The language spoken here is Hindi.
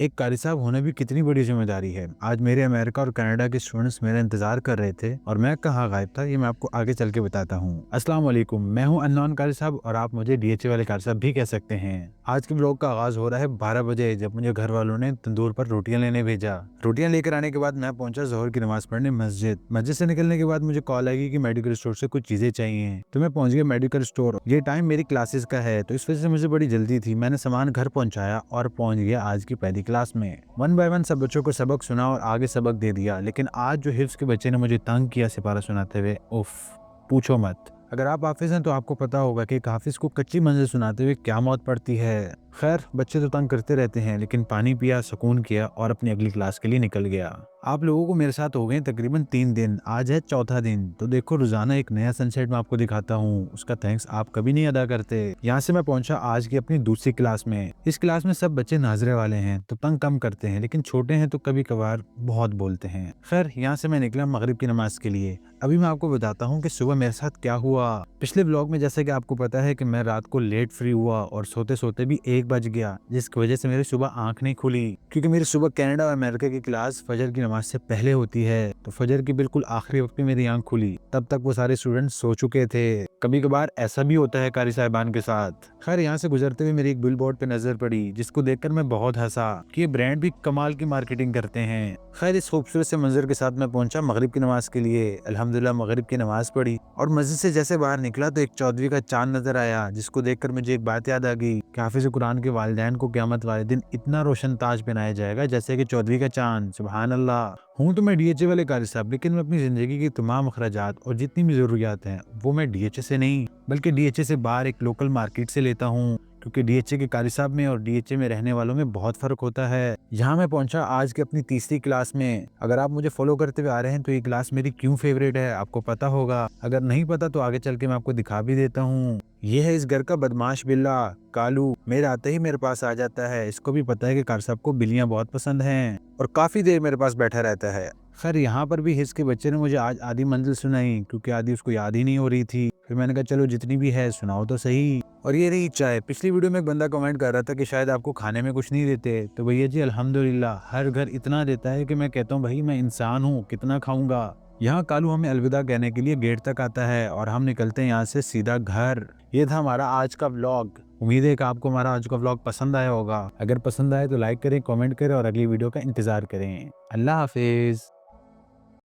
एक कारी साहब होना भी कितनी बड़ी ज़िम्मेदारी है। आज मेरे अमेरिका और कनाडा के स्टूडेंट्स मेरा इंतज़ार कर रहे थे और मैं कहाँ गायब था, ये मैं आपको आगे चल के बताता हूँ। अस्सलाम वालेकुम, मैं हूँ अननोन कारी साहब और आप मुझे डीएचए वाले कारी साहब भी कह सकते हैं। आज के व्लॉग का आगाज़ हो रहा है 12 बजे, जब मुझे घर वालों ने तंदूर पर रोटियां लेने भेजा। रोटियां लेकर आने के बाद मैं पहुंचा ज़ोहर की नमाज़ पढ़ने मस्जिद। मस्जिद से निकलने के बाद मुझे कॉल आई कि मेडिकल स्टोर से कुछ चीज़ें चाहिए, तो मैं पहुंच गया मेडिकल स्टोर। ये टाइम मेरी क्लासेस का है, तो इस वजह से मुझे बड़ी जल्दी थी। मैंने सामान घर पहुंचाया और पहुंच गया आज की पहली क्लास में। वन बाय वन सब बच्चों को सबक सुना और आगे सबक दे दिया, लेकिन आज जो हिफ्ज के बच्चे ने मुझे तंग किया सिपारा सुनाते हुए, उफ, पूछो मत। अगर आप हाफिज हैं तो आपको पता होगा कि एक हाफिज को कच्ची मंजिल सुनाते हुए क्या मौत पड़ती है। खैर, बच्चे तो तंग करते रहते हैं, लेकिन पानी पिया, सुकून किया और अपनी अगली क्लास के लिए निकल गया। आप लोगों को मेरे साथ हो गए तकरीबन 3 दिन, आज है चौथा दिन। तो देखो, रोजाना एक नया सनसेट मैं आपको दिखाता हूँ, उसका थैंक्स आप कभी नहीं अदा करते। यहाँ से मैं पहुंचा आज की अपनी दूसरी क्लास में। इस क्लास में सब बच्चे नाजरे वाले हैं, तो तंग कम करते हैं, लेकिन छोटे हैं तो कभी कभार बहुत बोलते हैं। खैर, यहाँ से मैं निकला मगरिब की नमाज के लिए। अभी मैं आपको बताता हूँ कि सुबह मेरे साथ क्या हुआ। पिछले व्लॉग में जैसे कि आपको पता है कि मैं रात को लेट फ्री हुआ और सोते सोते भी 1 बज गया, जिसकी वजह से मेरी सुबह आंख नहीं खुली, क्योंकि मेरी सुबह कनाडा और अमेरिका की क्लास फजर की नमाज से पहले होती है। तो फजर की बिल्कुल आखिरी वक्त में मेरी आंख खुली, तब तक वो सारे स्टूडेंट सो चुके थे। कभी कभार ऐसा भी होता है कारी साहिबान के साथ। खैर, यहाँ से गुजरते हुए मेरी एक बिल बोर्ड पे नजर पड़ी, जिसको देखकर मैं बहुत हंसा कि ये ब्रांड भी कमाल की मार्केटिंग करते हैं। खैर, इस खूबसूरत से मंजर के साथ मैं पहुंचा मगरिब की नमाज के लिए। अल्हम्दुलिल्लाह मगरिब की नमाज पढ़ी और मस्जिद से जैसे बाहर निकला तो एक चौदहवीं का चांद नजर आया, जिसको देखकर मुझे एक बात याद आ गई कि हाफिज कुरान के वालिदैन को क़यामत वाले दिन इतना रोशन ताज पहनाया जाएगा जैसे कि चौदहवीं का चांद। सुभान अल्लाह। हूँ तो मैं डीएचए वाले कारी साहब, लेकिन मैं अपनी जिंदगी की तमाम अखराजात और जितनी भी जरूरियात हैं वो मैं डीएचए से नहीं बल्कि डीएचए से बाहर एक लोकल मार्केट से लेता हूँ, क्योंकि डीएचए के कारी साहब में और डीएचए में रहने वालों में बहुत फर्क होता है। यहाँ मैं पहुंचा आज की अपनी तीसरी क्लास में। अगर आप मुझे फॉलो करते हुए आ रहे हैं तो ये क्लास मेरी क्यों फेवरेट है आपको पता होगा। अगर नहीं पता तो आगे चल के मैं आपको दिखा भी देता हूँ। ये है इस घर का बदमाश बिल्ला कालू। मेरे आते ही मेरे पास आ जाता है। इसको भी पता है कि कार साहब को बिल्लियां बहुत पसंद हैं और काफी देर मेरे पास बैठा रहता है। खैर, यहाँ पर भी हिस्स के बच्चे ने मुझे आज आधी मंजिल सुनाई, क्योंकि आधी उसको याद ही नहीं हो रही थी। फिर मैंने कहा चलो जितनी भी है सुनाओ तो सही। और ये रही चाय। पिछली वीडियो में एक बंदा कमेंट कर रहा था कि शायद आपको खाने में कुछ नहीं देते, तो भैया जी अल्हम्दुलिल्लाह हर घर इतना देता है कि मैं कहता हूँ भाई मैं इंसान हूँ, कितना खाऊंगा। यहाँ कालू हमें अलविदा कहने के लिए गेट तक आता है और हम निकलते हैं यहाँ से सीधा घर। ये था हमारा आज का व्लॉग। उम्मीद है कि आपको हमारा आज का व्लॉग पसंद आया होगा। अगर पसंद आए तो लाइक करें, कमेंट करें और अगली वीडियो का इंतजार करें। अल्लाह हाफिज।